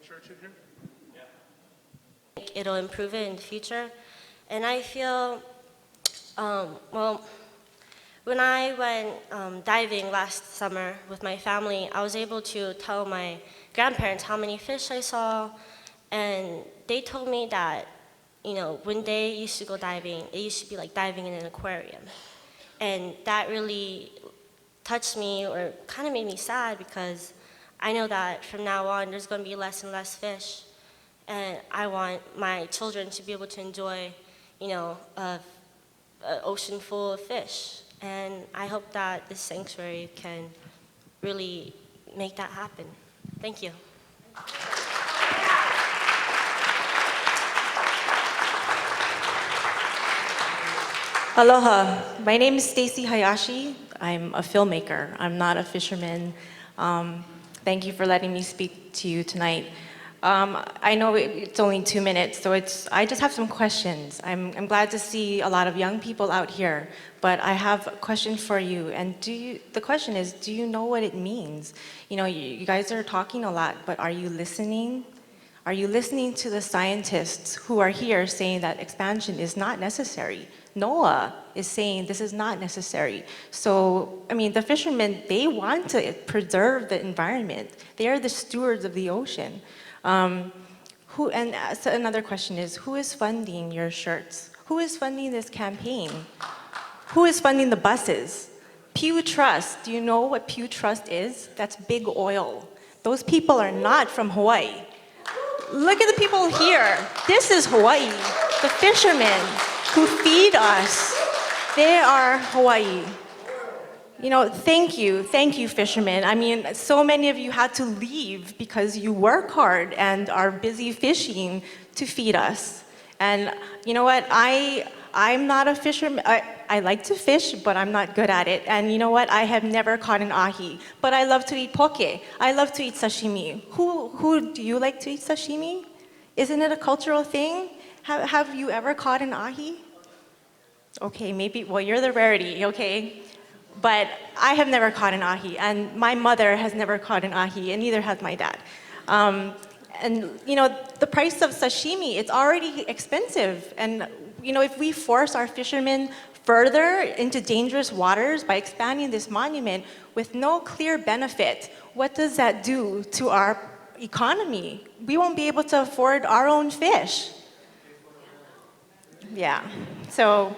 church in here? It'll improve it in the future. And I feel, well, when I went diving last summer with my family, I was able to tell my grandparents how many fish I saw, and they told me that, when they used to go diving, it used to be like diving in an aquarium. And that really touched me, or kind of made me sad, because I know that from now on there's going to be less and less fish. And I want my children to be able to enjoy, an ocean full of fish. And I hope that this sanctuary can really make that happen. Thank you. Aloha, my name is Stacy Hayashi. I'm a filmmaker. I'm not a fisherman. Thank you for letting me speak to you tonight. I know it's only 2 minutes, so I just have some questions. I'm glad to see a lot of young people out here, but I have a question for you. And the question is, do you know what it means? You guys are talking a lot, but are you listening? Are you listening to the scientists who are here saying that expansion is not necessary? NOAA is saying this is not necessary. So, the fishermen, they want to preserve the environment. They are the stewards of the ocean. So another question is, who is funding your shirts? Who is funding this campaign? Who is funding the buses? Pew Trust, do you know what Pew Trust is? That's big oil. Those people are not from Hawaii. Look at the people here. This is Hawaii. The fishermen who feed us, they are Hawaii. Thank you, fishermen. So many of you had to leave because you work hard and are busy fishing to feed us. And you know what, I'm not a fisherman. I like to fish, but I'm not good at it. And you know what, I have never caught an ahi, but I love to eat poke. I love to eat sashimi. Who do you like to eat sashimi? Isn't it a cultural thing? Have you ever caught an ahi? Okay, maybe, well, you're the rarity, okay? But I have never caught an ahi, and my mother has never caught an ahi, and neither has my dad. The price of sashimi, it's already expensive. And, if we force our fishermen further into dangerous waters by expanding this monument with no clear benefit, what does that do to our economy? We won't be able to afford our own fish. Yeah, so,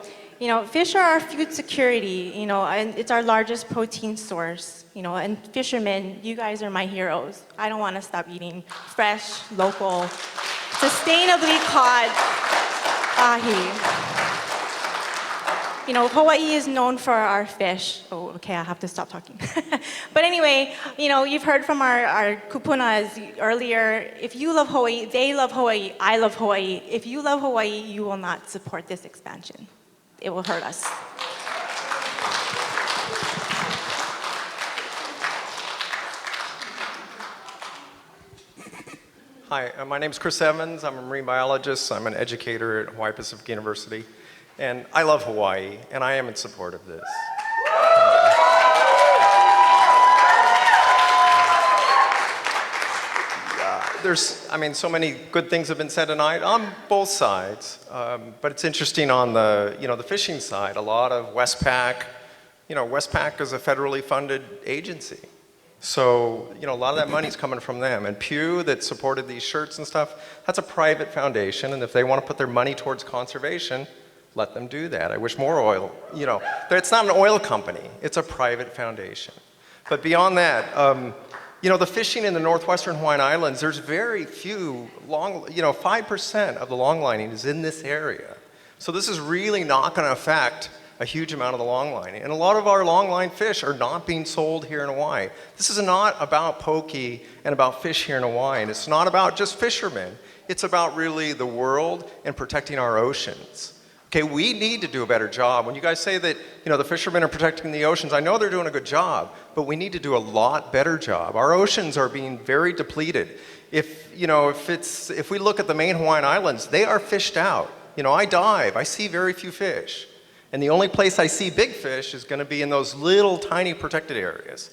fish are our food security, and it's our largest protein source, and fishermen, you guys are my heroes. I don't want to stop eating fresh, local, sustainably caught ahi. Hawaii is known for our fish. Oh, okay, I have to stop talking. But anyway, you've heard from our kupunas earlier. If you love Hawaii, they love Hawaii, I love Hawaii. If you love Hawaii, you will not support this expansion. It will hurt us. Hi, my name is Chris Evans. I'm a marine biologist. I'm an educator at Hawaii Pacific University. And I love Hawaii, and I am in support of this. There's, so many good things have been said tonight on both sides. But it's interesting on the fishing side. A lot of Westpac, Westpac is a federally funded agency. So, a lot of that money's coming from them. And Pew, that supported these shirts and stuff, that's a private foundation. And if they want to put their money towards conservation, let them do that. I wish more oil, it's not an oil company. It's a private foundation. But beyond that, the fishing in the northwestern Hawaiian Islands, there's very few 5% of the longlining is in this area. So this is really not going to affect a huge amount of the longlining. And a lot of our longline fish are not being sold here in Hawaii. This is not about poke and about fish here in Hawaii. And it's not about just fishermen. It's about really the world and protecting our oceans. Okay, we need to do a better job. When you guys say that, the fishermen are protecting the oceans, I know they're doing a good job, but we need to do a lot better job. Our oceans are being very depleted. If we look at the main Hawaiian Islands, they are fished out. I dive, I see very few fish. And the only place I see big fish is going to be in those little tiny protected areas.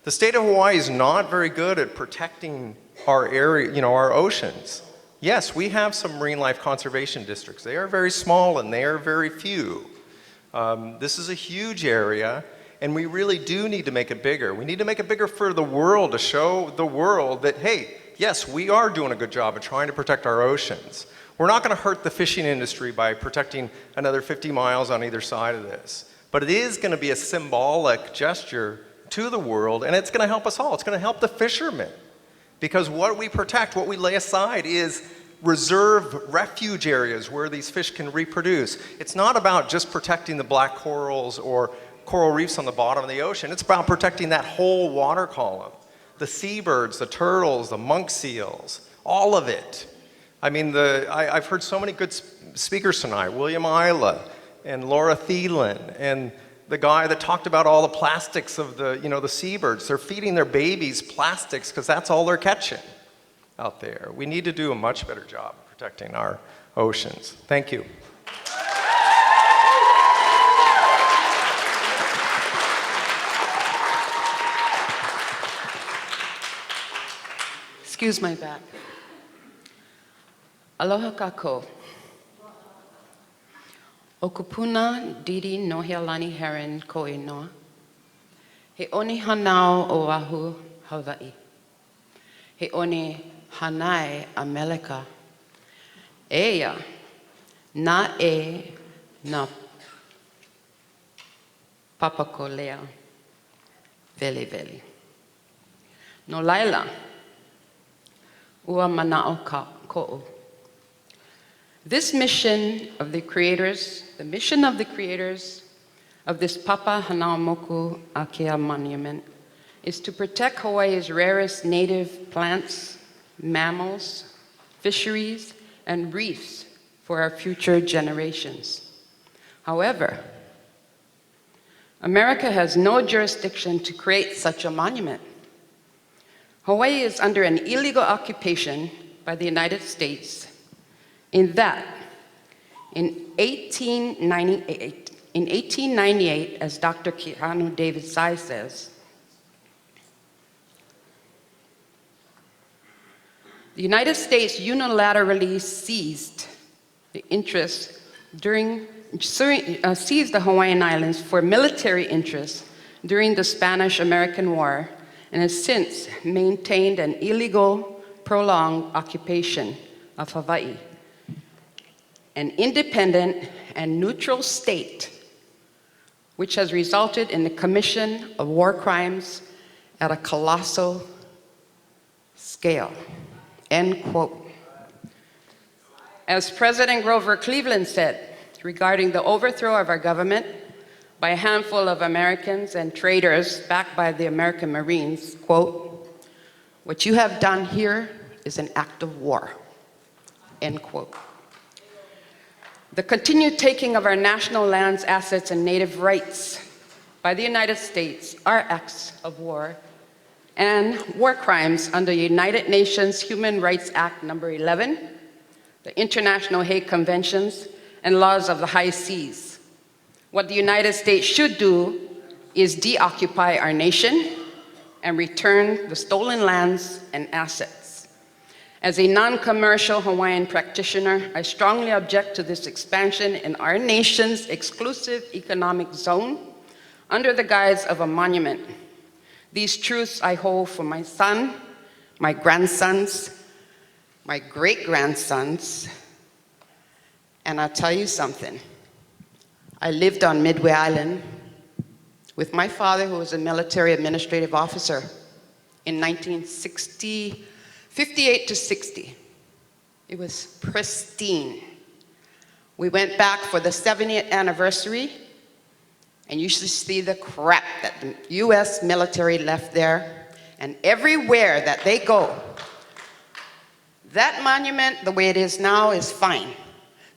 The state of Hawaii is not very good at protecting our area, our oceans. Yes, we have some marine life conservation districts. They are very small and they are very few. This is a huge area, and we really do need to make it bigger. We need to make it bigger for the world, to show the world that, hey, yes, we are doing a good job of trying to protect our oceans. We're not going to hurt the fishing industry by protecting another 50 miles on either side of this. But it is going to be a symbolic gesture to the world, and it's going to help us all. It's going to help the fishermen. Because what we protect, what we lay aside is reserve refuge areas where these fish can reproduce. It's not about just protecting the black corals or coral reefs on the bottom of the ocean. It's about protecting that whole water column. The seabirds, the turtles, the monk seals, all of it. I mean, I've heard so many good speakers tonight, William Isla and Laura Thielen, and the guy that talked about all the plastics of the seabirds. They're feeding their babies plastics because that's all they're catching out there. We need to do a much better job of protecting our oceans. Thank you. Excuse my back. Aloha kako. O kupuna didi no healani heron ko inoa. He oni hanao Oahu, Hawaii. He oni hanai America. Eia, na na papakolea veli veli. No laila, ua manao ko'u. This mission of the creators, the mission of the creators of this Papa Hanaumoku Akea monument is to protect Hawaii's rarest native plants, mammals, fisheries, and reefs for our future generations. However, America has no jurisdiction to create such a monument. Hawaii is under an illegal occupation by the United States in that, in 1898, as Dr. Keanu David Tsai says, the United States unilaterally seized the Hawaiian Islands for military interests during the Spanish-American War, and has since maintained an illegal, prolonged occupation of Hawaii, an independent and neutral state, which has resulted in the commission of war crimes at a colossal scale. End quote. As President Grover Cleveland said regarding the overthrow of our government by a handful of Americans and traitors backed by the American Marines, quote, "What you have done here is an act of war," end quote. The continued taking of our national lands, assets, and native rights by the United States are acts of war and war crimes under the United Nations Human Rights Act number 11, the International Hague Conventions, and laws of the high seas. What the United States should do is deoccupy our nation and return the stolen lands and assets. As a non-commercial Hawaiian practitioner, I strongly object to this expansion in our nation's exclusive economic zone under the guise of a monument. These truths I hold for my son, my grandsons, my great-grandsons, and I'll tell you something. I lived on Midway Island with my father, who was a military administrative officer in 1958 to 60. It was pristine. We went back for the 70th anniversary, and you should see the crap that the US military left there, and everywhere that they go. That monument, the way it is now, is fine.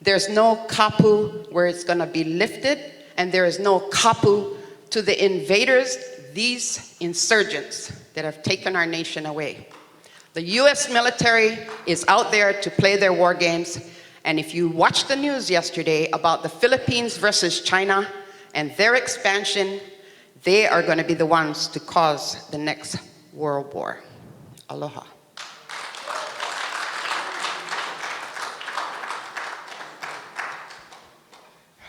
There's no kapu where it's gonna be lifted, and there is no kapu to the invaders, these insurgents that have taken our nation away. The US military is out there to play their war games, and if you watched the news yesterday about the Philippines versus China and their expansion, they are gonna be the ones to cause the next world war. Aloha.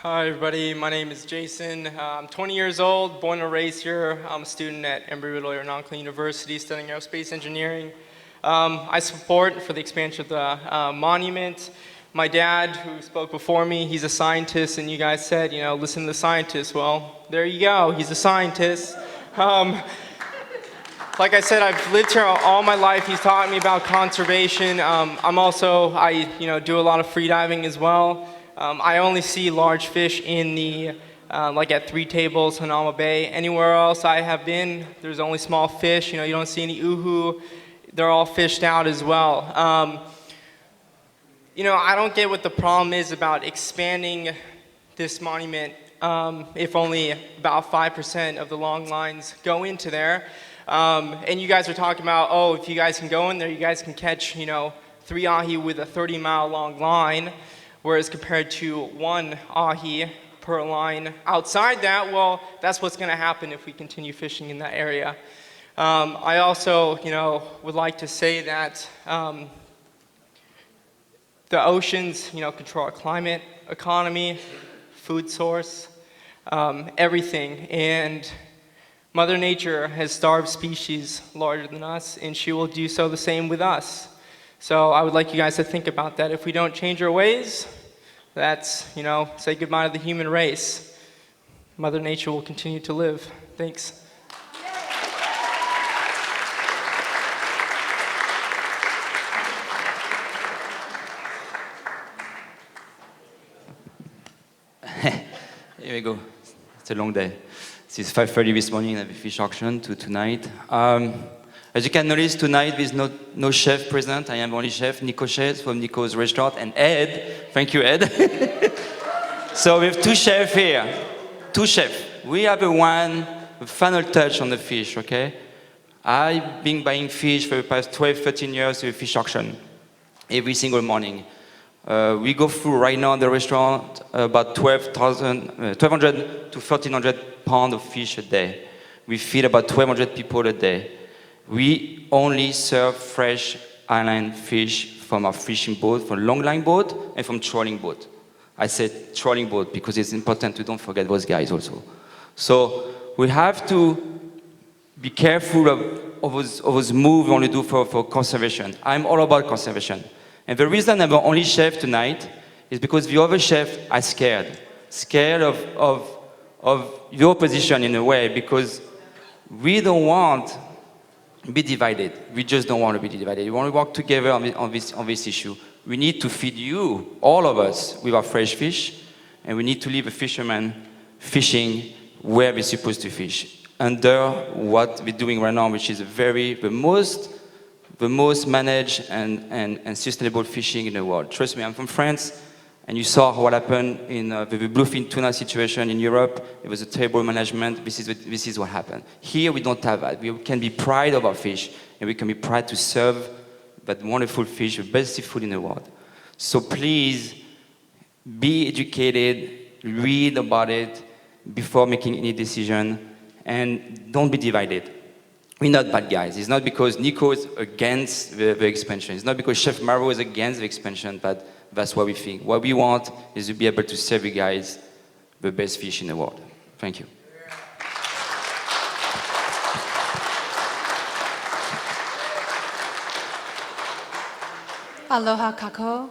Hi, everybody. My name is Jason. I'm 20 years old, born and raised here. I'm a student at Embry-Riddle Aeronautical University studying aerospace engineering. I support for the expansion of the monument. My dad, who spoke before me, he's a scientist, and you guys said, you know, listen to the scientist. Well, there you go. He's a scientist. Like I said, I've lived here all my life. He's taught me about conservation. I do a lot of free diving as well. I only see large fish in the, like at Three Tables, Hanauma Bay. Anywhere else I have been, there's only small fish. You know, you don't see any uhu. They're all fished out as well. I don't get what the problem is about expanding this monument if only about 5% of the long lines go into there. And you guys are talking about, oh, if you guys can go in there, you guys can catch, 3 ahi with a 30-mile long line, whereas compared to 1 ahi per line outside that, well, that's what's going to happen if we continue fishing in that area. I also, would like to say that the oceans, control our climate, economy, food source, everything. And Mother Nature has starved species larger than us, and she will do so the same with us. So I would like you guys to think about that. If we don't change our ways, that's, say goodbye to the human race. Mother Nature will continue to live. Thanks. Here we go. It's a long day. Since 5:30 this morning at the fish auction to tonight. As you can notice, tonight there's no chef present. I am only chef, Nico Chef from Nico's restaurant, and Ed. Thank you, Ed. So we have 2 chefs here. 2 chefs. We have the final touch on the fish, okay? I've been buying fish for the past 12, 13 years to a fish auction every single morning. We go through right now in the restaurant about 1,200 to 1,300 pounds of fish a day. We feed about 1,200 people a day. We only serve fresh island fish from our fishing boat, from longline boat, and from trolling boat. I said trolling boat because it's important to don't forget those guys also. So we have to be careful of those moves we want to do for conservation. I'm all about conservation. And the reason I'm the only chef tonight is because the other chefs are scared of your position in a way, because we don't want to be divided. We just don't want to be divided. We want to work together on this issue. We need to feed you, all of us, with our fresh fish, and we need to leave the fishermen fishing where they're supposed to fish, under what we're doing right now, which is the most managed and sustainable fishing in the world. Trust me, I'm from France, and you saw what happened in the bluefin tuna situation in Europe. It was a terrible management. This is what happened. Here we don't have that. We can be proud of our fish, and we can be proud to serve that wonderful fish, the best seafood in the world. So please, be educated, read about it before making any decision, and don't be divided. We're not bad guys. It's not because Nico is against the expansion. It's not because Chef Maro is against the expansion, but that's what we think. What we want is to be able to serve you guys the best fish in the world. Thank you. Aloha kako.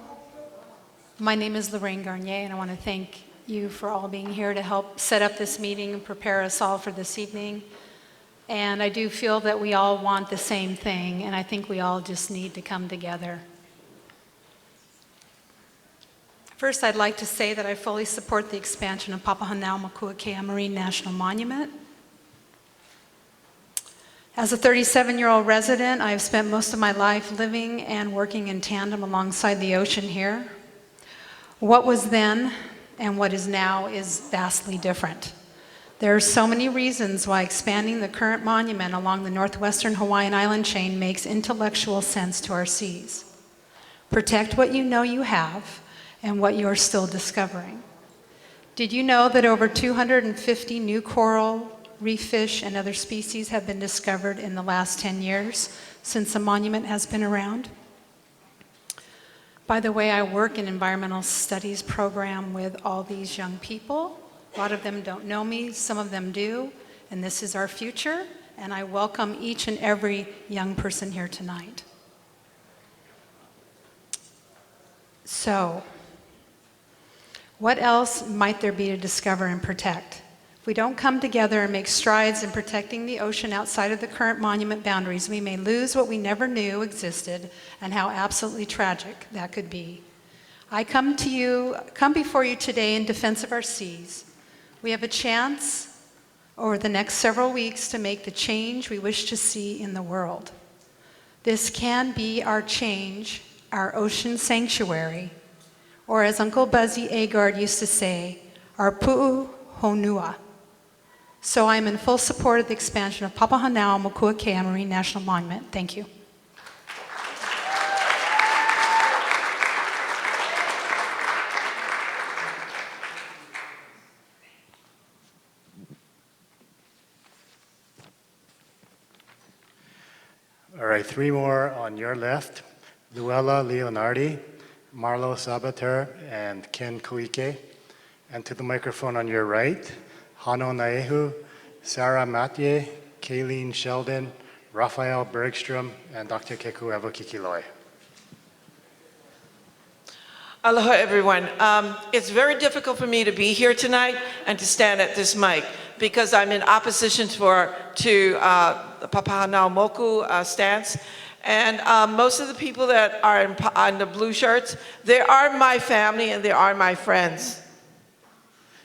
My name is Lorraine Garnier, and I want to thank you for all being here to help set up this meeting and prepare us all for this evening. And I do feel that we all want the same thing, and I think we all just need to come together. First, I'd like to say that I fully support the expansion of Papahanaumokuakea Marine National Monument. As a 37-year-old resident, I have spent most of my life living and working in tandem alongside the ocean here. What was then and what is now is vastly different. There are so many reasons why expanding the current monument along the northwestern Hawaiian island chain makes intellectual sense to our seas. Protect what you know you have and what you are still discovering. Did you know that over 250 new coral, reef fish, and other species have been discovered in the last 10 years since the monument has been around? By the way, I work in environmental studies program with all these young people. A lot of them don't know me, some of them do, and this is our future, and I welcome each and every young person here tonight. So, what else might there be to discover and protect? If we don't come together and make strides in protecting the ocean outside of the current monument boundaries, we may lose what we never knew existed and how absolutely tragic that could be. I come before you today in defense of our seas. We have a chance over the next several weeks to make the change we wish to see in the world. This can be our change, our ocean sanctuary, or as Uncle Buzzy Agard used to say, our pu'u honua. So I am in full support of the expansion of Papahanaumokuakea Marine National Monument. Thank you. All right, three more on your left. Luella Leonardi, Marlo Sabater, and Ken Koike. And to the microphone on your right, Hano Naehu, Sarah Matye, Kayleen Sheldon, Raphael Bergstrom, and Dr. Keku Evokikiloi. Aloha, everyone. It's very difficult for me to be here tonight and to stand at this mic because I'm in opposition to the Papahanaumoku stance. And most of the people that are on the blue shirts, they are my family and they are my friends.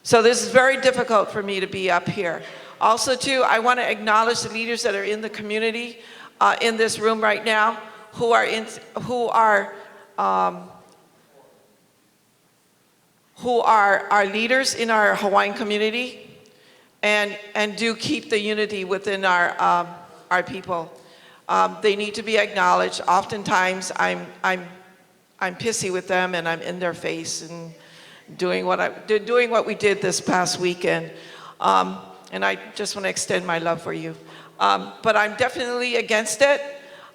So this is very difficult for me to be up here. Also, too, I want to acknowledge the leaders that are in the community in this room right now who are our leaders in our Hawaiian community and do keep the unity within our people. They need to be acknowledged. Oftentimes, I'm pissy with them and I'm in their face and doing what we did this past weekend. And I just want to extend my love for you. But I'm definitely against it.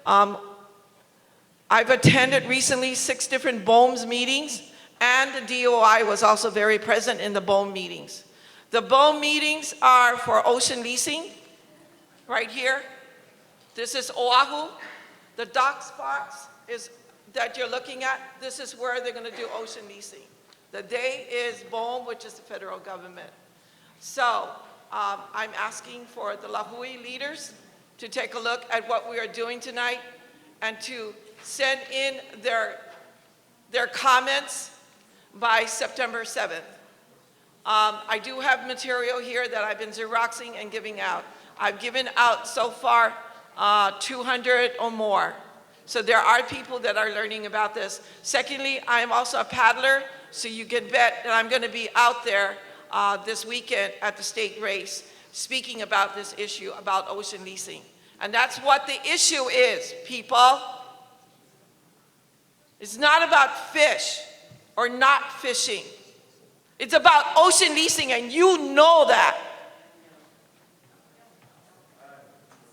I've attended recently 6 different BOEMS meetings, and the DOI was also very present in the BOEM meetings. The BOEM meetings are for ocean leasing, right here. This is Oahu. The dock spots that you're looking at, this is where they're going to do ocean leasing. The day is BOEM, which is the federal government. So I'm asking for the Lahui leaders to take a look at what we are doing tonight and to send in their comments by September 7th. I do have material here that I've been Xeroxing and giving out. I've given out so far 200 or more. So there are people that are learning about this. Secondly, I am also a paddler, so you can bet that I'm going to be out there this weekend at the state race speaking about this issue about ocean leasing. And that's what the issue is, people. It's not about fish or not fishing. It's about ocean leasing, and you know that.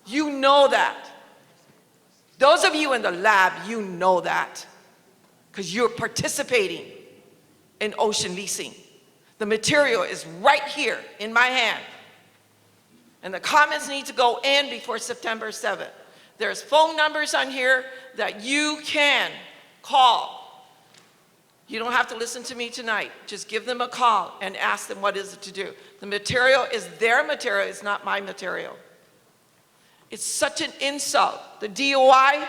You know that. Those of you in the lab, you know that, because you're participating in ocean leasing. The material is right here in my hand. And the comments need to go in before September 7th. There's phone numbers on here that you can call. You don't have to listen to me tonight. Just give them a call and ask them what is it to do. The material is their material, it's not my material. It's such an insult. The DOI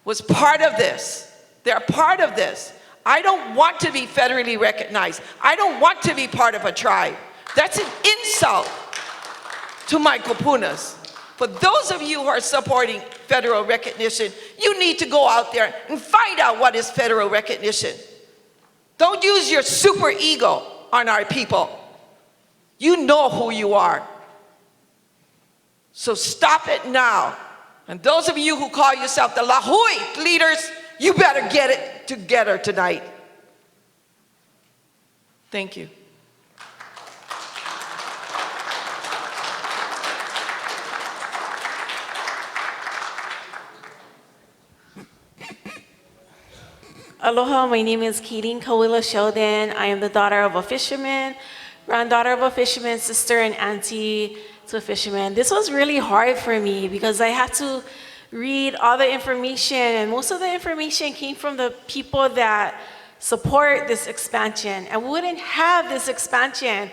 was part of this. They're part of this. I don't want to be federally recognized. I don't want to be part of a tribe. That's an insult to my kupunas. For those of you who are supporting federal recognition, you need to go out there and find out what is federal recognition. Don't use your super ego on our people. You know who you are. So stop it now. And those of you who call yourself the Lahui leaders, you better get it together tonight. Thank you. Aloha, my name is Keating Kawila Sheldon. I am the daughter of a fisherman, granddaughter of a fisherman, sister and auntie to a fisherman. This was really hard for me because I had to read all the information, and most of the information came from the people that support this expansion. And we wouldn't have this expansion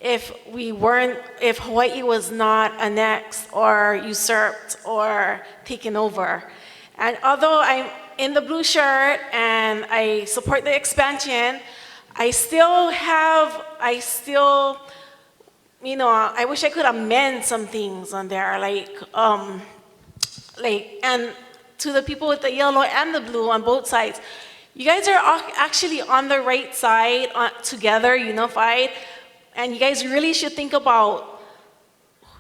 if Hawaii was not annexed or usurped or taken over. And although I'm in the blue shirt and I support the expansion, I wish I could amend some things on there, and to the people with the yellow and the blue on both sides, you guys are actually on the right side, together, unified, and you guys really should think about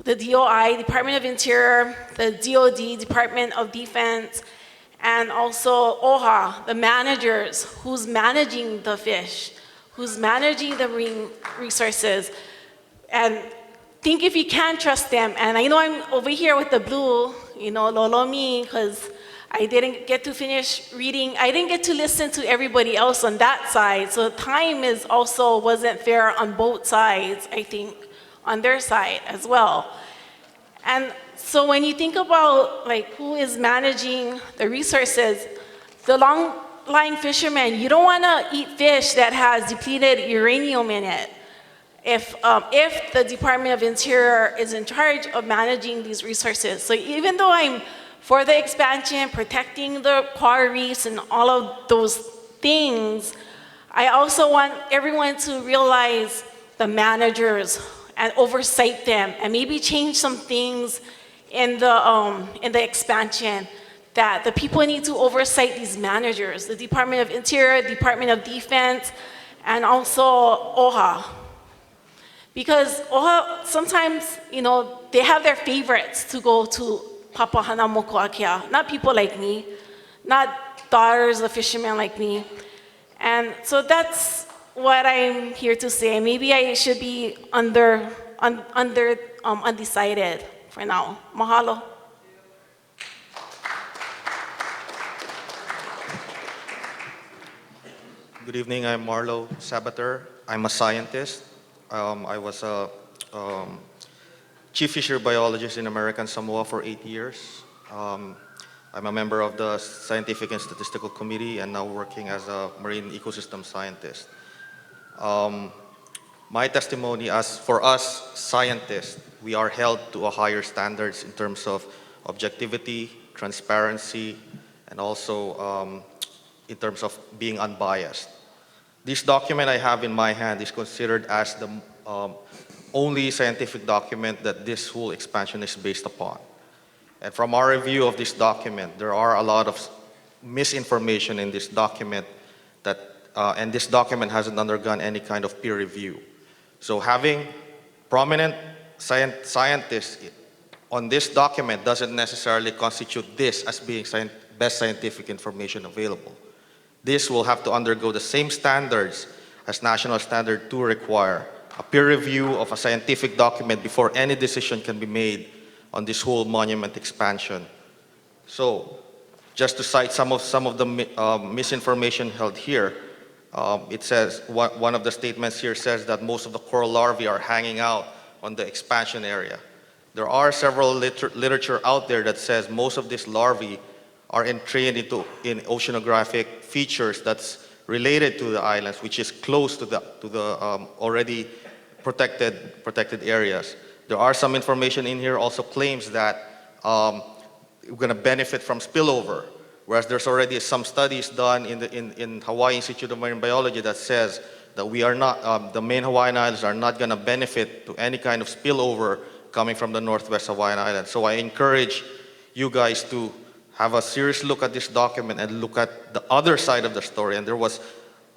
the DOI, Department of Interior, the DOD, Department of Defense, and also OHA, the managers, who's managing the fish, who's managing the marine resources, and think if you can trust them. And I know I'm over here with the blue, lolo me, because I didn't get to finish reading. I didn't get to listen to everybody else on that side, so time wasn't fair on both sides, I think, on their side as well. And so when you think about who is managing the resources, the long-line fishermen, you don't want to eat fish that has depleted uranium in it. If the Department of Interior is in charge of managing these resources. So even though I'm for the expansion, protecting the coral reefs and all of those things, I also want everyone to realize the managers and oversight them and maybe change some things in the expansion, that the people need to oversight these managers, the Department of Interior, Department of Defense, and also OHA. Because OHA, sometimes, they have their favorites to go to Papahanaumokuakea, not people like me, not daughters of fishermen like me. And so that's what I'm here to say. Maybe I should be undecided for now. Mahalo. Good evening, I'm Marlo Sabater. I'm a scientist. I was a chief fishery biologist in American Samoa for 8 years. I'm a member of the Scientific and Statistical Committee and now working as a marine ecosystem scientist. My testimony, as for us scientists, we are held to a higher standards in terms of objectivity, transparency, and also in terms of being unbiased. This document I have in my hand is considered as the only scientific document that this whole expansion is based upon. And from our review of this document, there are a lot of misinformation in this document and this document hasn't undergone any kind of peer review. So having prominent scientists on this document doesn't necessarily constitute this as being best scientific information available. This will have to undergo the same standards as National Standard 2 require, a peer review of a scientific document before any decision can be made on this whole monument expansion. So, just to cite some of the misinformation held here, it says, one of the statements here says that most of the coral larvae are hanging out on the expansion area. There are several literature out there that says most of these larvae are entrained in oceanographic features that's related to the islands, which is close to the already protected areas. There are some information in here also claims that we're going to benefit from spillover, whereas there's already some studies done in Hawaii Institute of Marine Biology that says that we are not, the main Hawaiian Islands are not going to benefit to any kind of spillover coming from the Northwest Hawaiian Islands. So I encourage you guys to have a serious look at this document and look at the other side of the story. And there was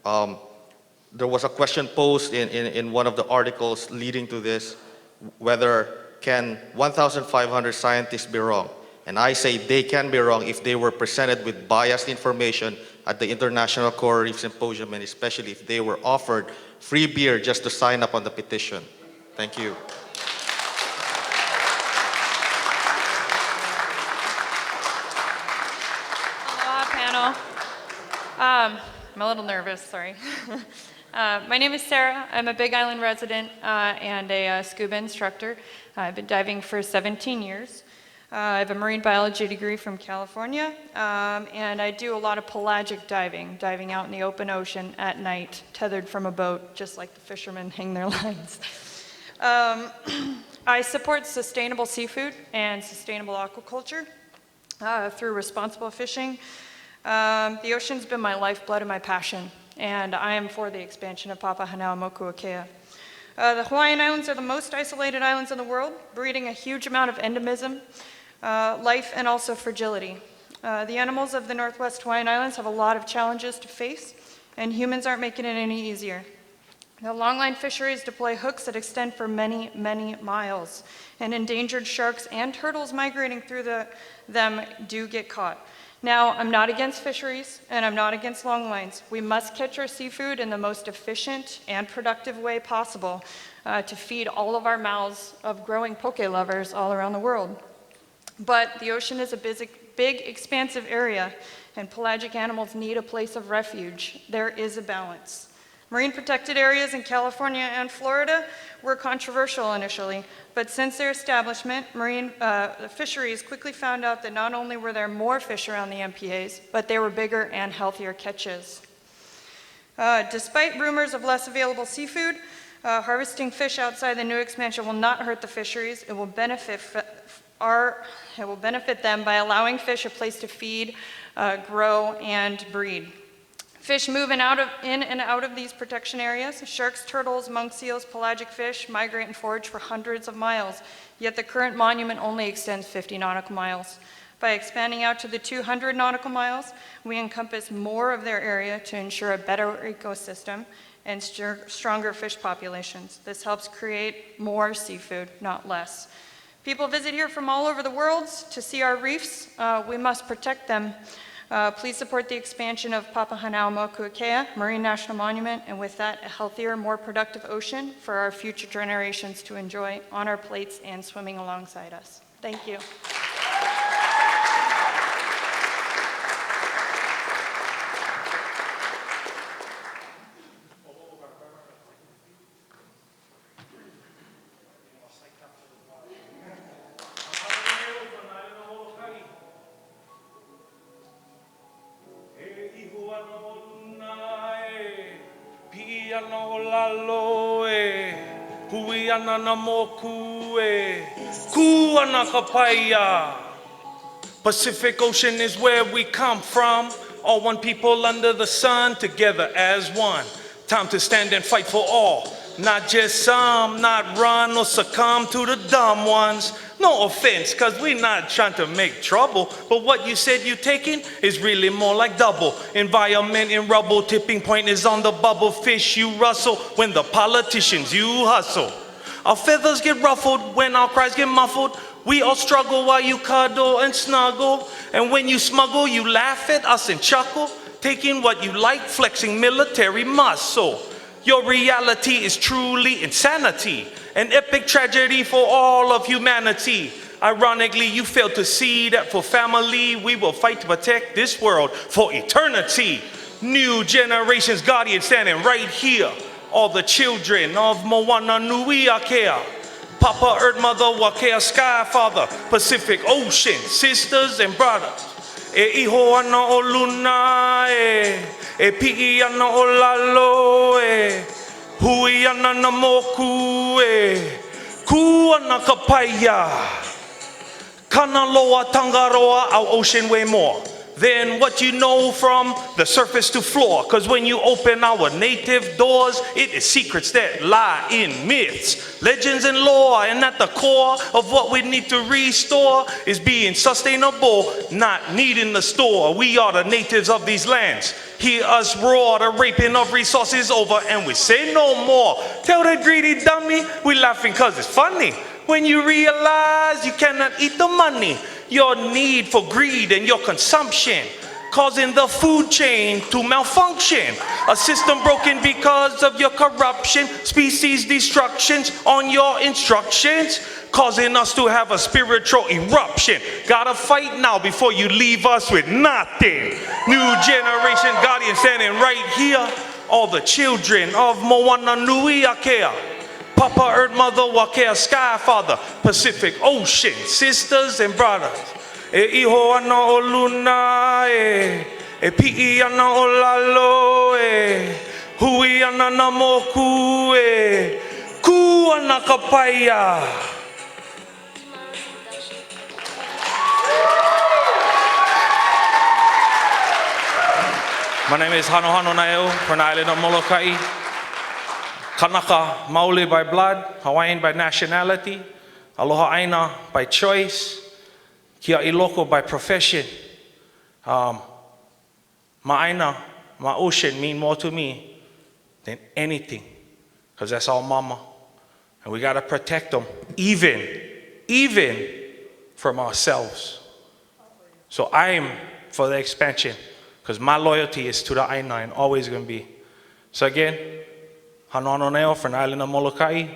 a question posed in one of the articles leading to this, whether can 1,500 scientists be wrong? And I say they can be wrong if they were presented with biased information at the International Coral Reef Symposium, and especially if they were offered free beer just to sign up on the petition. Thank you. Aloha panel. I'm a little nervous, sorry. My name is Sarah. I'm a Big Island resident and a scuba instructor. I've been diving for 17 years. I have a marine biology degree from California, and I do a lot of pelagic diving, diving out in the open ocean at night, tethered from a boat, just like the fishermen hang their lines. I support sustainable seafood and sustainable aquaculture through responsible fishing. The ocean's been my lifeblood and my passion, and I am for the expansion of Papahanaumokuakea. The Hawaiian Islands are the most isolated islands in the world, breeding a huge amount of endemism, life, and also fragility. The animals of the Northwest Hawaiian Islands have a lot of challenges to face, and humans aren't making it any easier. The longline fisheries deploy hooks that extend for many, many miles, and endangered sharks and turtles migrating through them do get caught. Now, I'm not against fisheries, and I'm not against longlines. We must catch our seafood in the most efficient and productive way possible to feed all of our mouths of growing poke lovers all around the world. But the ocean is a big, expansive area, and pelagic animals need a place of refuge. There is a balance. Marine protected areas in California and Florida were controversial initially, but since their establishment, the fisheries quickly found out that not only were there more fish around the MPAs, but they were bigger and healthier catches. Despite rumors of less available seafood, harvesting fish outside the new expansion will not hurt the fisheries. It will benefit them by allowing fish a place to feed, grow, and breed. Fish move in and out of these protection areas. Sharks, turtles, monk seals, pelagic fish migrate and forage for hundreds of miles, yet the current monument only extends 50 nautical miles. By expanding out to the 200 nautical miles, we encompass more of their area to ensure a better ecosystem and stronger fish populations. This helps create more seafood, not less. People visit here from all over the world to see our reefs. We must protect them. Please support the expansion of Papahanaumokuakea Marine National Monument, and with that, a healthier, more productive ocean for our future generations to enjoy on our plates and swimming alongside us. Thank you. Pacific Ocean is where we come from. All one people under the sun, together as one. Time to stand and fight for all. Not just some, not run or succumb to the dumb ones. No offense, cause we're not trying to make trouble, but what you said you taking is really more like double. Environment in rubble, tipping point is on the bubble. Fish you rustle when the politicians you hustle. Our feathers get ruffled when our cries get muffled. We all struggle while you cuddle and snuggle. And when you smuggle, you laugh at us and chuckle. Taking what you like, flexing military muscle. Your reality is truly insanity. An epic tragedy for all of humanity. Ironically, you failed to see that for family, we will fight to protect this world for eternity. New generations, guardians standing right here. All the children of Moana Nui Akea. Papa, Earth Mother, Wakea, Sky Father, Pacific Ocean, sisters and brothers. E iho ana o luna e pi'i ana o lalo hui ana na moku ku ana ka paia. Kana loa tangaroa, our ocean way more than what you know from the surface to floor. Cause when you open our native doors, it is secrets that lie in myths, legends and lore. And at the core of what we need to restore is being sustainable, not needing the store. We are the natives of these lands. Hear us roar, the raping of resources over, and we say no more. Tell the greedy dummy, we laughing cause it's funny. When you realize you cannot eat the money, your need for greed and your consumption, causing the food chain to malfunction. A system broken because of your corruption, species destructions on your instructions. causing us to have a spiritual eruption. Gotta fight now before you leave us with nothing. New generation guardian standing right here. All the children of Moana Nui Akea. Papa, Earth Mother, Wakea, Sky Father, Pacific Ocean, sisters and brothers. E iho ana o luna e pi'i ana o lalo hui ana na moku ku ana ka paia. My name is Hanohano Naeo from the island of Molokai. Kanaka Maoli by blood, Hawaiian by nationality, Aloha Aina by choice, Kia Iloko by profession. Ma'aina, ma ocean mean more to me than anything, because that's our mama. And we gotta protect them, even from ourselves. So I'm for the expansion, because my loyalty is to the Aina and always gonna be. So again, Hanohano Neo from the island of Molokai,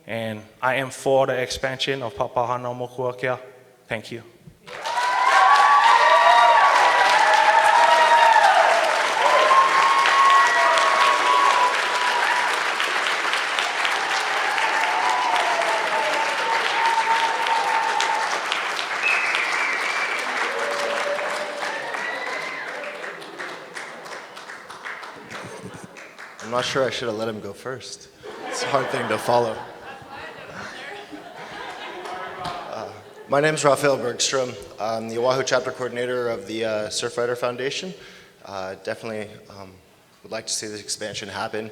and I am for the expansion of Papahana Mokuakea. Thank you. I'm not sure I should have let him go first. It's a hard thing to follow. My name is Raphael Bergstrom. I'm the Oahu chapter coordinator of the Surfrider Foundation. Definitely would like to see this expansion happen.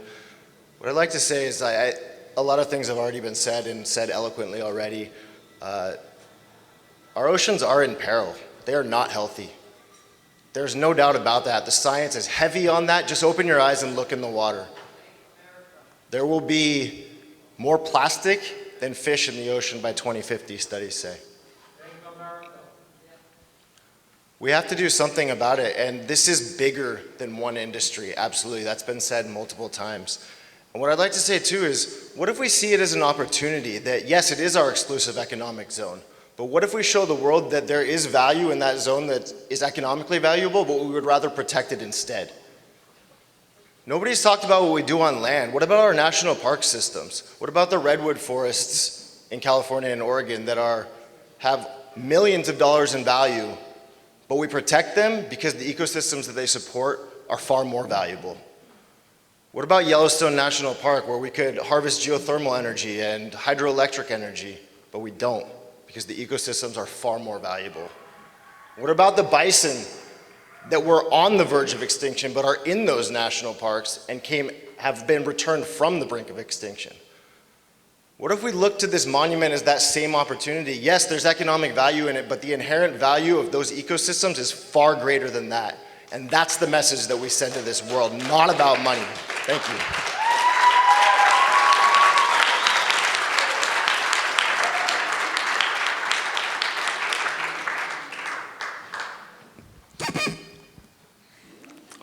What I'd like to say is a lot of things have already been said and said eloquently already. Our oceans are in peril. They are not healthy. There's no doubt about that. The science is heavy on that. Just open your eyes and look in the water. There will be more plastic than fish in the ocean by 2050, studies say. We have to do something about it, and this is bigger than one industry, absolutely. That's been said multiple times. And what I'd like to say too is, what if we see it as an opportunity that, yes, it is our exclusive economic zone, but what if we show the world that there is value in that zone that is economically valuable, but we would rather protect it instead? Nobody's talked about what we do on land. What about our national park systems? What about the redwood forests in California and Oregon that have millions of dollars in value, but we protect them because the ecosystems that they support are far more valuable? What about Yellowstone National Park, where we could harvest geothermal energy and hydroelectric energy, but we don't, because the ecosystems are far more valuable? What about the bison that were on the verge of extinction but are in those national parks and have been returned from the brink of extinction? What if we look to this monument as that same opportunity? Yes, there's economic value in it, but the inherent value of those ecosystems is far greater than that. And that's the message that we send to this world, not about money. Thank you.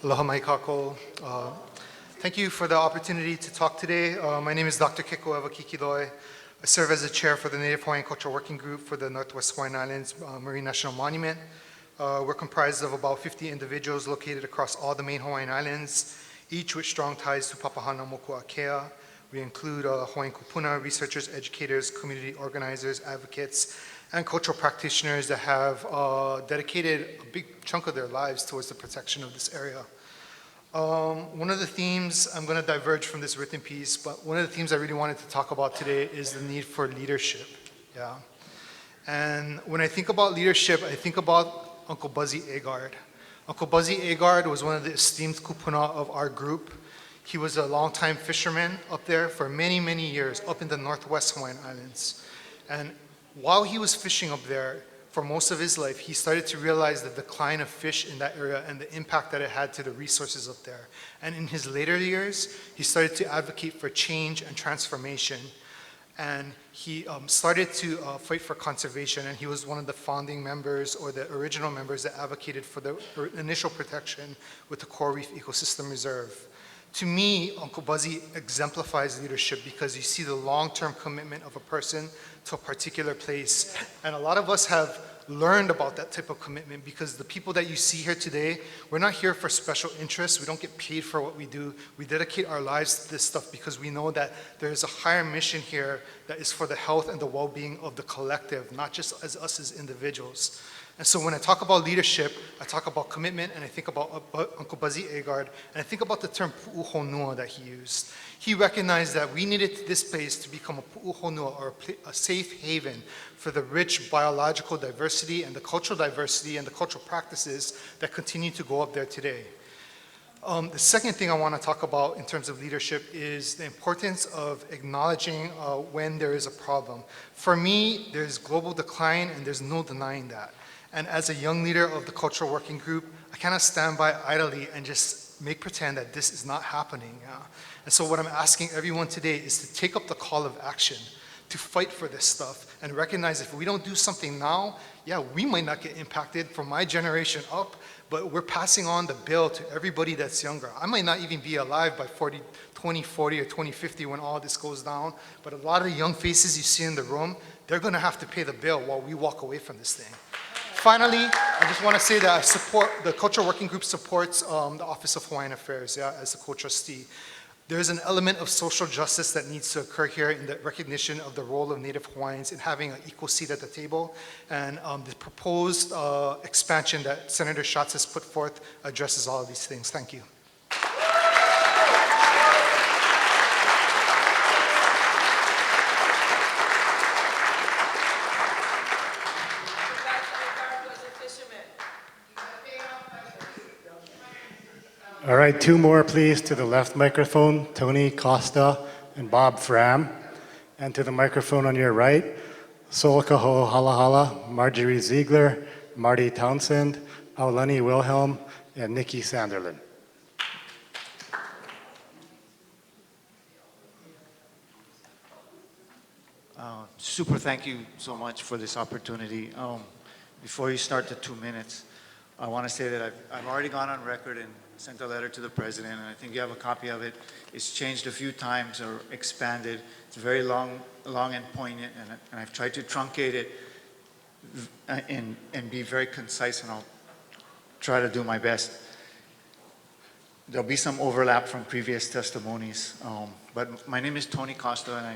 Aloha mai kako. Thank you for the opportunity to talk today. My name is Dr. Keko Evakikiloi. I serve as the chair for the Native Hawaiian Cultural Working Group for the Northwest Hawaiian Islands Marine National Monument. We're comprised of about 50 individuals located across all the main Hawaiian Islands, each with strong ties to Papahana Mokuakea. We include Hawaiian kupuna, researchers, educators, community organizers, advocates, and cultural practitioners that have dedicated a big chunk of their lives towards the protection of this area. One of the themes, I'm going to diverge from this written piece, but one of the themes I really wanted to talk about today is the need for leadership. Yeah. And when I think about leadership, I think about Uncle Buzzy Agard. Uncle Buzzy Agard was one of the esteemed kupuna of our group. He was a longtime fisherman up there for many, many years, up in the Northwest Hawaiian Islands. And while he was fishing up there, for most of his life, he started to realize the decline of fish in that area and the impact that it had to the resources up there. And in his later years, he started to advocate for change and transformation. And he started to fight for conservation, and he was one of the founding members or the original members that advocated for the initial protection with the Coral Reef Ecosystem Reserve. To me, Uncle Buzzy exemplifies leadership because you see the long-term commitment of a person to a particular place. And a lot of us have learned about that type of commitment because the people that you see here today, we're not here for special interests. We don't get paid for what we do. We dedicate our lives to this stuff because we know that there's a higher mission here that is for the health and the well-being of the collective, not just as us as individuals. And so when I talk about leadership, I talk about commitment, and I think about Uncle Buzzy Agard, and I think about the term pu'uhonua that he used. He recognized that we needed this place to become a pu'uhonua, or a safe haven for the rich biological diversity and the cultural diversity and the cultural practices that continue to go up there today. The second thing I want to talk about in terms of leadership is the importance of acknowledging when there is a problem. For me, there's global decline, and there's no denying that. And as a young leader of the cultural working group, I cannot stand by idly and just make pretend that this is not happening. And so what I'm asking everyone today is to take up the call of action, to fight for this stuff, and recognize if we don't do something now, yeah, we might not get impacted from my generation up, but we're passing on the bill to everybody that's younger. I might not even be alive by 2040 or 2050 when all this goes down, but a lot of the young faces you see in the room, they're gonna have to pay the bill while we walk away from this thing. Finally, I just want to say that I support, the Cultural Working Group supports the Office of Hawaiian Affairs, as the co-trustee. There's an element of social justice that needs to occur here in the recognition of the role of Native Hawaiians in having an equal seat at the table. And the proposed expansion that Senator Schatz has put forth addresses all of these things. Thank you. All right, two more, please, to the left microphone, Tony Costa and Bob Fram. And to the microphone on your right, Solikaho Halahala, Marjorie Ziegler, Marty Townsend, Aulani Wilhelm, and Nikki Sanderlin. Super thank you so much for this opportunity. Before you start the 2 minutes, I want to say that I've already gone on record and sent a letter to the president, and I think you have a copy of it. It's changed a few times or expanded. It's very long and poignant, and I've tried to truncate it and be very concise, and I'll try to do my best. There'll be some overlap from previous testimonies, but my name is Tony Costa, and I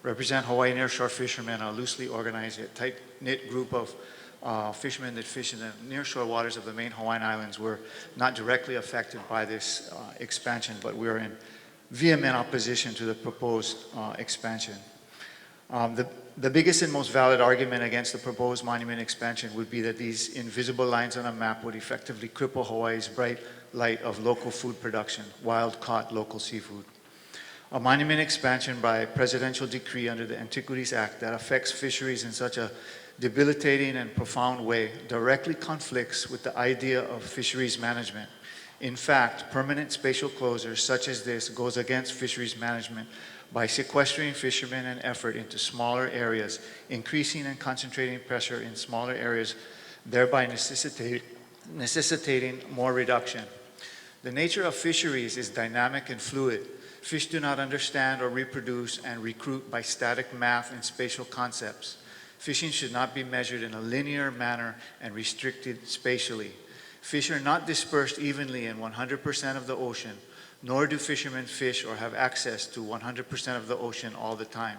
represent Hawaii Nearshore Fishermen, a loosely organized yet tight-knit group of fishermen that fish in the nearshore waters of the main Hawaiian Islands. We're not directly affected by this expansion, but we're in vehement opposition to the proposed expansion. The biggest and most valid argument against the proposed monument expansion would be that these invisible lines on a map would effectively cripple Hawaii's bright light of local food production, wild-caught local seafood. A monument expansion by presidential decree under the Antiquities Act that affects fisheries in such a debilitating and profound way directly conflicts with the idea of fisheries management. In fact, permanent spatial closures such as this goes against fisheries management by sequestering fishermen and effort into smaller areas, increasing and concentrating pressure in smaller areas, thereby necessitating more reduction. The nature of fisheries is dynamic and fluid. Fish do not understand or reproduce and recruit by static math and spatial concepts. Fishing should not be measured in a linear manner and restricted spatially. Fish are not dispersed evenly in 100% of the ocean, nor do fishermen fish or have access to 100% of the ocean all the time.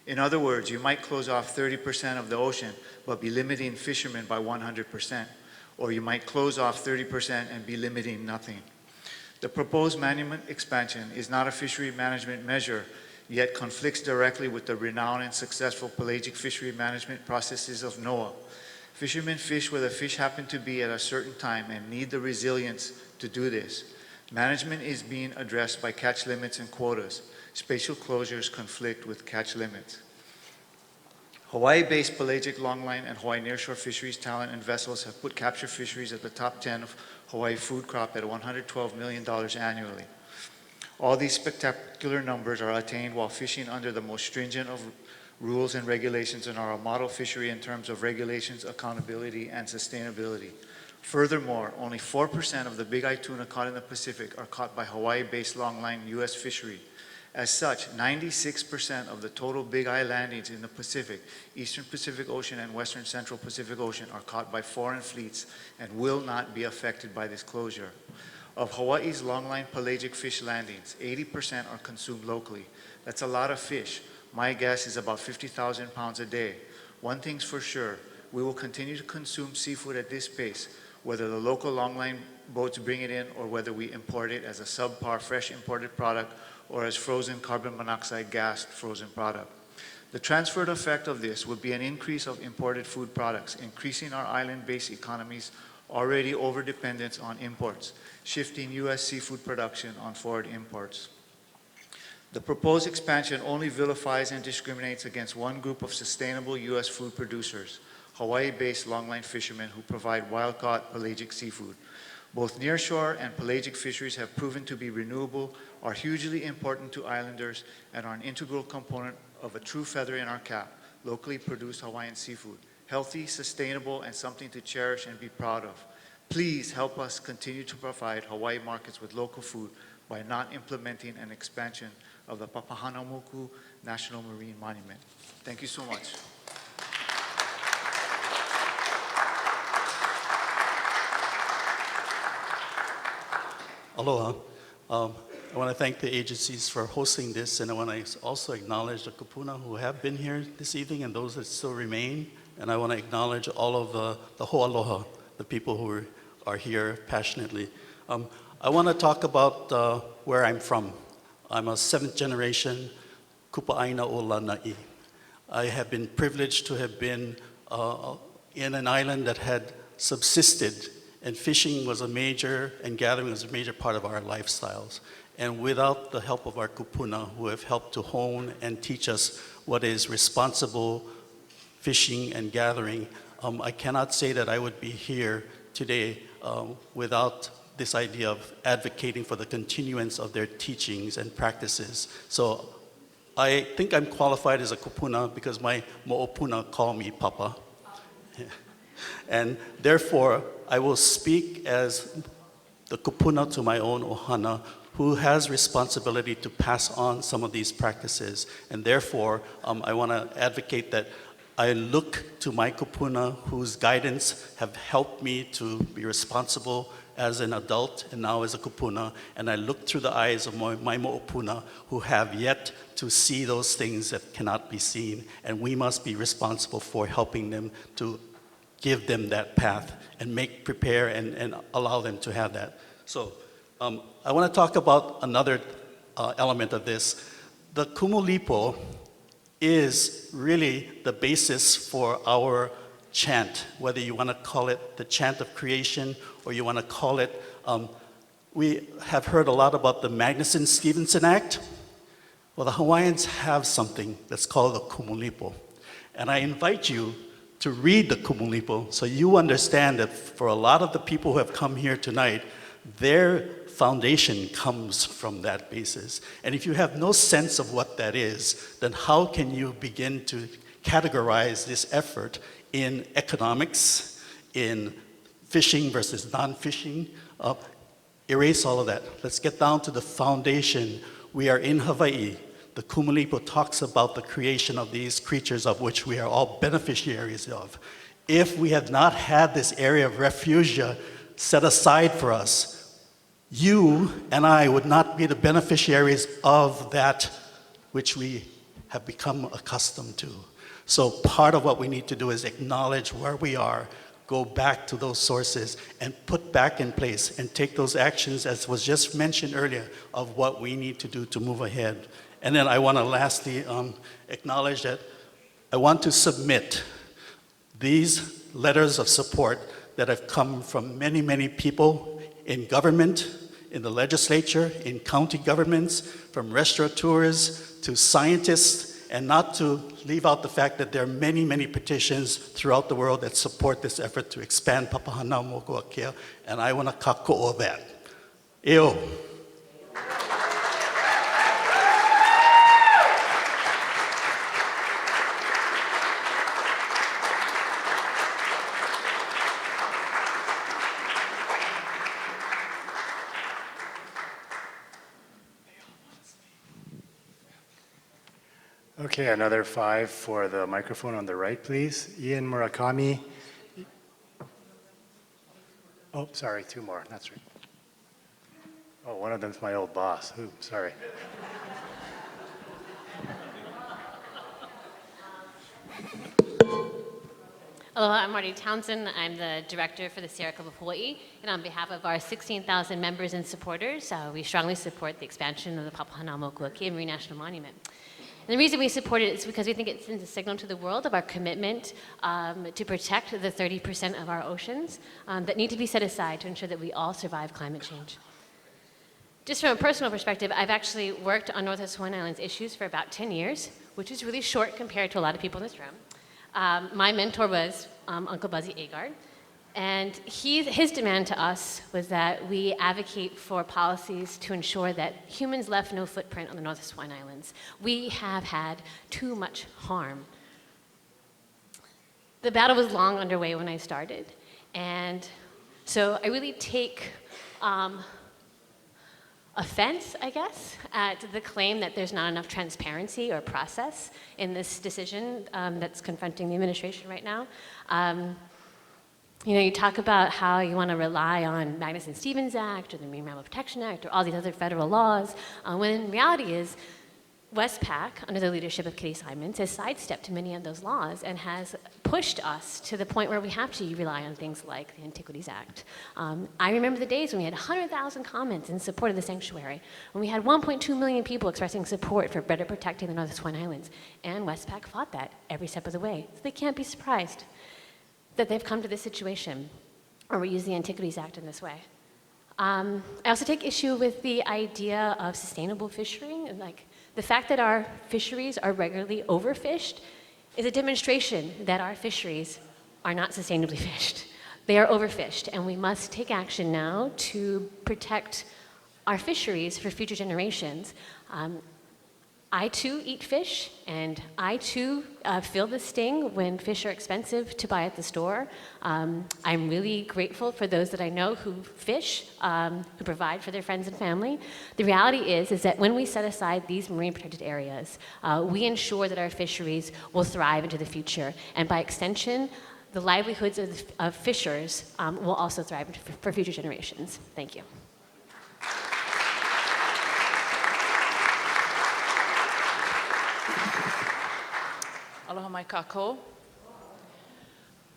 In other words, you might close off 30% of the ocean, but be limiting fishermen by 100%, or you might close off 30% and be limiting nothing. The proposed monument expansion is not a fishery management measure, yet conflicts directly with the renowned and successful pelagic fishery management processes of NOAA. Fishermen fish where the fish happen to be at a certain time and need the resilience to do this. Management is being addressed by catch limits and quotas. Spatial closures conflict with catch limits. Hawaii-based pelagic longline and Hawaii nearshore fisheries talent and vessels have put capture fisheries at the top 10 of Hawaii food crop at $112 million annually. All these spectacular numbers are attained while fishing under the most stringent of rules and regulations and are a model fishery in terms of regulations, accountability, and sustainability. Furthermore, only 4% of the big eye tuna caught in the Pacific are caught by Hawaii-based longline U.S. fishery. As such, 96% of the total big eye landings in the Pacific, Eastern Pacific Ocean and Western Central Pacific Ocean are caught by foreign fleets and will not be affected by this closure. Of Hawaii's longline pelagic fish landings, 80% are consumed locally. That's a lot of fish. My guess is about 50,000 pounds a day. One thing's for sure, we will continue to consume seafood at this pace, whether the local longline boats bring it in or whether we import it as a subpar fresh imported product or as frozen carbon monoxide gas frozen product. The transferred effect of this would be an increase of imported food products, increasing our island-based economy's already over-dependence on imports, shifting U.S. seafood production on forward imports. The proposed expansion only vilifies and discriminates against one group of sustainable U.S. food producers, Hawaii-based longline fishermen who provide wild-caught pelagic seafood. Both nearshore and pelagic fisheries have proven to be renewable, are hugely important to islanders, and are an integral component of a true feather in our cap, locally produced Hawaiian seafood. Healthy, sustainable, and something to cherish and be proud of. Please help us continue to provide Hawaii markets with local food by not implementing an expansion of the Papahānaumoku National Marine Monument. Thank you so much. Aloha. I want to thank the agencies for hosting this, and I want to also acknowledge the kupuna who have been here this evening and those that still remain. And I want to acknowledge all of the ho'aloha, the people who are here passionately. I want to talk about where I'm from. I'm a 7th generation kupa'aina o Lanai. I have been privileged to have been in an island that had subsisted, and fishing was a major, and gathering was a major part of our lifestyles. And without the help of our kupuna, who have helped to hone and teach us what is responsible fishing and gathering, I cannot say that I would be here today without this idea of advocating for the continuance of their teachings and practices. So I think I'm qualified as a kupuna because my mo'opuna call me Papa. And therefore, I will speak as the kupuna to my own ohana, who has responsibility to pass on some of these practices. And therefore, I want to advocate that I look to my kupuna, whose guidance have helped me to be responsible as an adult and now as a kupuna, and I look through the eyes of my mo'opuna, who have yet to see those things that cannot be seen, and we must be responsible for helping them to give them that path and prepare and allow them to have that. So I want to talk about another element of this. The kumulipo is really the basis for our chant, whether you want to call it the chant of creation or you want to call it, we have heard a lot about the Magnuson-Stevenson Act. Well, the Hawaiians have something that's called the kumulipo. And I invite you to read the kumulipo so you understand that for a lot of the people who have come here tonight, their foundation comes from that basis. And if you have no sense of what that is, then how can you begin to categorize this effort in economics, in fishing versus non-fishing? Erase all of that. Let's get down to the foundation. We are in Hawaii. The kumulipo talks about the creation of these creatures of which we are all beneficiaries of. If we had not had this area of refugia set aside for us, you and I would not be the beneficiaries of that which we have become accustomed to. So part of what we need to do is acknowledge where we are, go back to those sources and put back in place and take those actions, as was just mentioned earlier, of what we need to do to move ahead. And then I want to lastly acknowledge that I want to submit these letters of support that have come from many, many people in government, in the legislature, in county governments, from restaurateurs to scientists, and not to leave out the fact that there are many, many petitions throughout the world that support this effort to expand Papahānaumoku Akea, and I want to kako'o that. Eo. Okay, another 5 for the microphone on the right, please. Ian Murakami. Oh, sorry, 2 more. That's right. Oh, one of them's my old boss. Ooh, sorry. Hello, I'm Marty Townsend. I'm the director for the Sierra Club of Hawaii. And on behalf of our 16,000 members and supporters, we strongly support the expansion of the Papahanaumokuakea Marine National Monument. And the reason we support it is because we think it sends a signal to the world of our commitment to protect the 30% of our oceans that need to be set aside to ensure that we all survive climate change. Just from a personal perspective, I've actually worked on Northwest Hawaiian Islands issues for about 10 years, which is really short compared to a lot of people in this room. My mentor was Uncle Buzzy Agard, and his demand to us was that we advocate for policies to ensure that humans left no footprint on the Northwest Hawaiian Islands. We have had too much harm. The battle was long underway when I started, and so I really take offense, I guess, at the claim that there's not enough transparency or process in this decision that's confronting the administration right now. You talk about how you want to rely on Magnuson-Stevens Act or the Marine Mammal Protection Act or all these other federal laws, when reality is Westpac, under the leadership of Kitty Simons, has sidestepped many of those laws and has pushed us to the point where we have to rely on things like the Antiquities Act. I remember the days when we had 100,000 comments in support of the sanctuary, when we had 1.2 million people expressing support for better protecting the Northwest Hawaiian Islands, and Westpac fought that every step of the way. So they can't be surprised that they've come to this situation, or we use the Antiquities Act in this way. I also take issue with the idea of sustainable fishing. The fact that our fisheries are regularly overfished is a demonstration that our fisheries are not sustainably fished. They are overfished, and we must take action now to protect our fisheries for future generations. I too eat fish, and I too feel the sting when fish are expensive to buy at the store. I'm really grateful for those that I know who fish, who provide for their friends and family. The reality is that when we set aside these marine protected areas, we ensure that our fisheries will thrive into the future, and by extension, the livelihoods of fishers will also thrive for future generations. Thank you. Aloha mai kākou.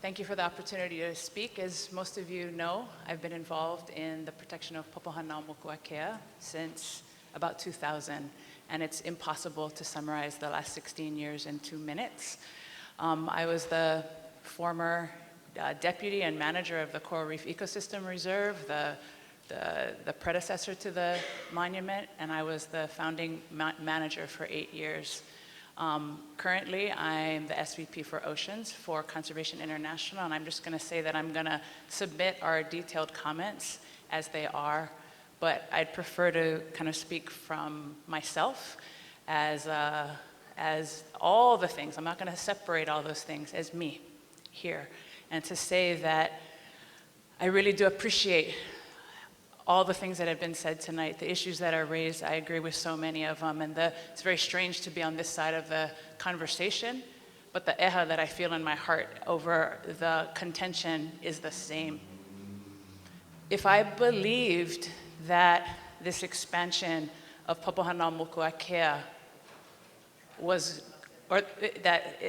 Thank you for the opportunity to speak. As most of you know, I've been involved in the protection of Papahanaumokuakea since about 2000, and it's impossible to summarize the last 16 years in 2 minutes. I was the former deputy and manager of the Coral Reef Ecosystem Reserve, the predecessor to the monument, and I was the founding manager for 8 years. Currently, I'm the SVP for Oceans for Conservation International, and I'm just going to say that I'm going to submit our detailed comments as they are, but I'd prefer to kind of speak from myself as all the things. I'm not going to separate all those things as me here, and to say that I really do appreciate all the things that have been said tonight, the issues that are raised. I agree with so many of them, and it's very strange to be on this side of the conversation, but the eha that I feel in my heart over the contention is the same. If I believed that this expansion of Papahanaumokuakea was, or that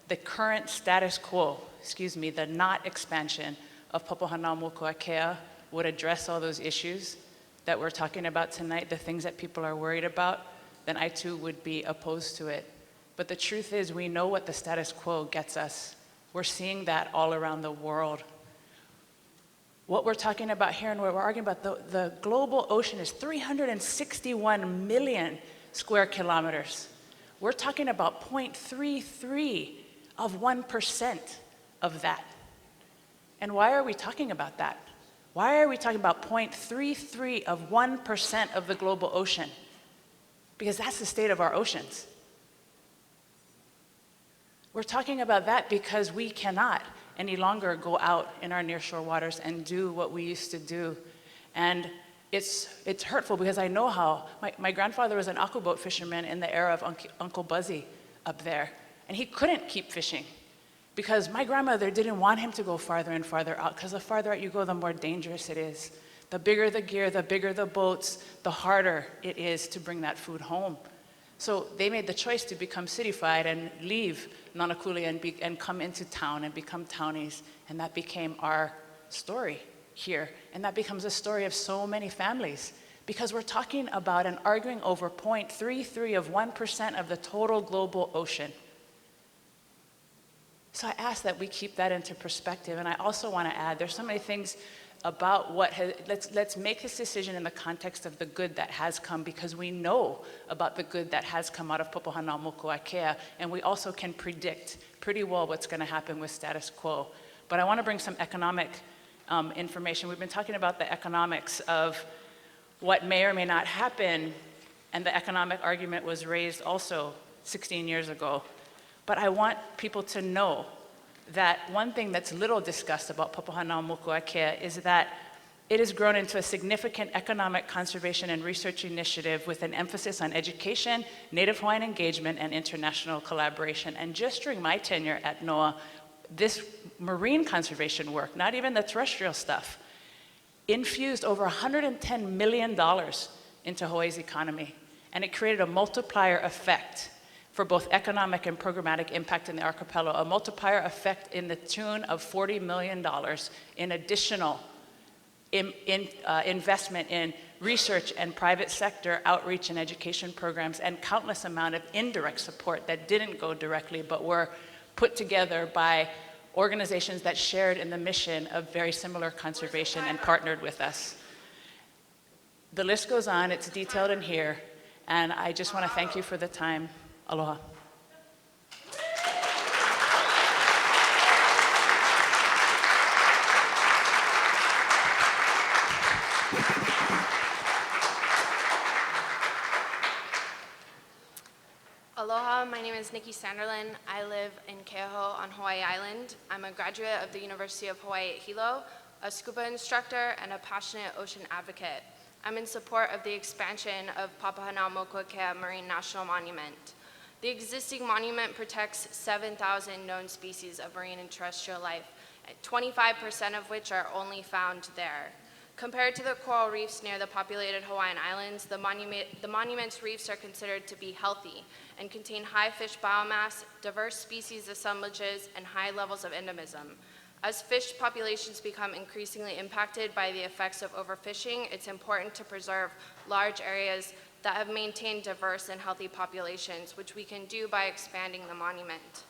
the current status quo, the not expansion of Papahanaumokuakea would address all those issues that we're talking about tonight, the things that people are worried about, then I too would be opposed to it. But the truth is, we know what the status quo gets us. We're seeing that all around the world. What we're talking about here and what we're arguing about, the global ocean is 361 million square kilometers. We're talking about 0.33 of 1% of that. And why are we talking about that? Why are we talking about 0.33 of 1% of the global ocean? Because that's the state of our oceans. We're talking about that because we cannot any longer go out in our nearshore waters and do what we used to do. And it's hurtful because I know how. My grandfather was an aqua boat fisherman in the era of Uncle Buzzy up there, and he couldn't keep fishing because my grandmother didn't want him to go farther and farther out, because the farther out you go, the more dangerous it is. The bigger the gear, the bigger the boats, the harder it is to bring that food home. So they made the choice to become cityfied and leave Nanakuli and come into town and become townies, and that became our story here. And that becomes a story of so many families, because we're talking about and arguing over 0.33 of 1% of the total global ocean. So I ask that we keep that into perspective. And I also want to add, there's so many things about let's make this decision in the context of the good that has come, because we know about the good that has come out of Popohanaumokuakea, and we also can predict pretty well what's going to happen with status quo. But I want to bring some economic information. We've been talking about the economics of what may or may not happen, and the economic argument was raised also 16 years ago. But I want people to know that one thing that's little discussed about Popohanaumokuakea is that it has grown into a significant economic conservation and research initiative with an emphasis on education, Native Hawaiian engagement, and international collaboration. And just during my tenure at NOAA, this marine conservation work, not even the terrestrial stuff, infused over $110 million into Hawaii's economy. And it created a multiplier effect for both economic and programmatic impact in the archipelago, a multiplier effect in the tune of $40 million in additional investment in research and private sector outreach and education programs, and countless amount of indirect support that didn't go directly but were put together by organizations that shared in the mission of very similar conservation and partnered with us. The list goes on, it's detailed in here, and I just want to thank you for the time. Aloha. Aloha, my name is Nikki Sanderlin. I live in Keauhou on Hawaii Island. I'm a graduate of the University of Hawaii at Hilo, a scuba instructor, and a passionate ocean advocate. I'm in support of the expansion of Papahanaumokuakea Marine National Monument. The existing monument protects 7,000 known species of marine and terrestrial life, 25% of which are only found there. Compared to the coral reefs near the populated Hawaiian Islands, the monument's reefs are considered to be healthy and contain high fish biomass, diverse species assemblages, and high levels of endemism. As fish populations become increasingly impacted by the effects of overfishing, it's important to preserve large areas that have maintained diverse and healthy populations, which we can do by expanding the monument.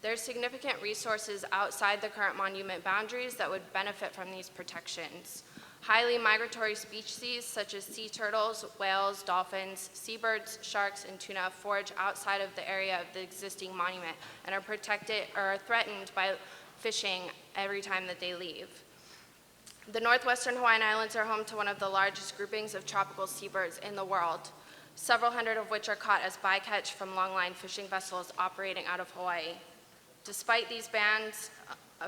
There are significant resources outside the current monument boundaries that would benefit from these protections. Highly migratory species such as sea turtles, whales, dolphins, seabirds, sharks, and tuna forage outside of the area of the existing monument and are protected or are threatened by fishing every time that they leave. The northwestern Hawaiian Islands are home to one of the largest groupings of tropical seabirds in the world, several hundred of which are caught as bycatch from longline fishing vessels operating out of Hawaii. Despite these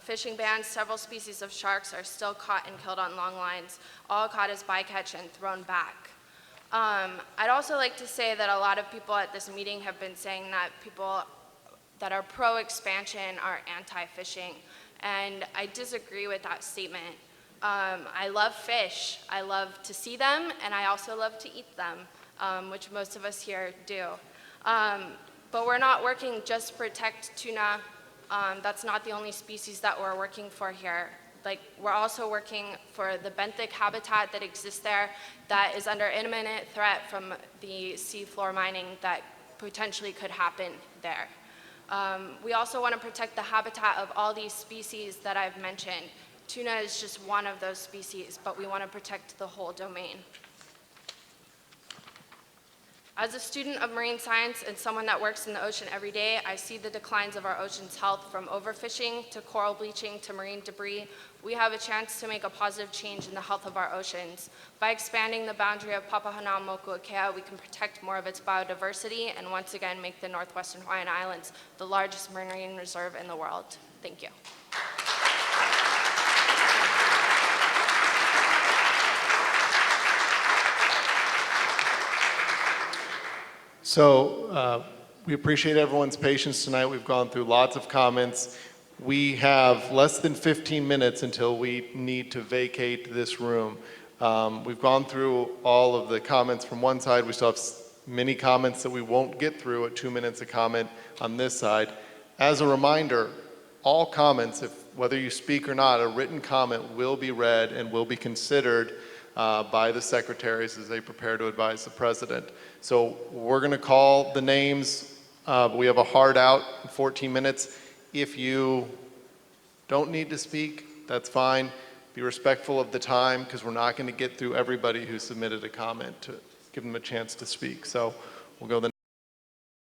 fishing bans, several species of sharks are still caught and killed on long lines, all caught as bycatch and thrown back. I'd also like to say that a lot of people at this meeting have been saying that people that are pro-expansion are anti-fishing, and I disagree with that statement. I love fish. I love to see them, and I also love to eat them, which most of us here do. But we're not working just to protect tuna. That's not the only species that we're working for here. We're also working for the benthic habitat that exists there that is under imminent threat from the seafloor mining that potentially could happen there. We also want to protect the habitat of all these species that I've mentioned. Tuna is just one of those species, but we want to protect the whole domain. As a student of marine science and someone that works in the ocean every day, I see the declines of our ocean's health, from overfishing to coral bleaching to marine debris. We have a chance to make a positive change in the health of our oceans. By expanding the boundary of Papahanaumokuakea, we can protect more of its biodiversity and once again make the northwestern Hawaiian Islands the largest marine reserve in the world. Thank you. We appreciate everyone's patience tonight. We've gone through lots of comments. We have less than 15 minutes until we need to vacate this room. We've gone through all of the comments from one side. We still have many comments that we won't get through at 2 minutes a comment on this side. As a reminder, all comments, whether you speak or not, a written comment will be read and will be considered by the secretaries as they prepare to advise the president. So we're going to call the names. We have a hard out in 14 minutes. If you don't need to speak, that's fine. Be respectful of the time because we're not going to get through everybody who submitted a comment to give them a chance to speak. So we'll go the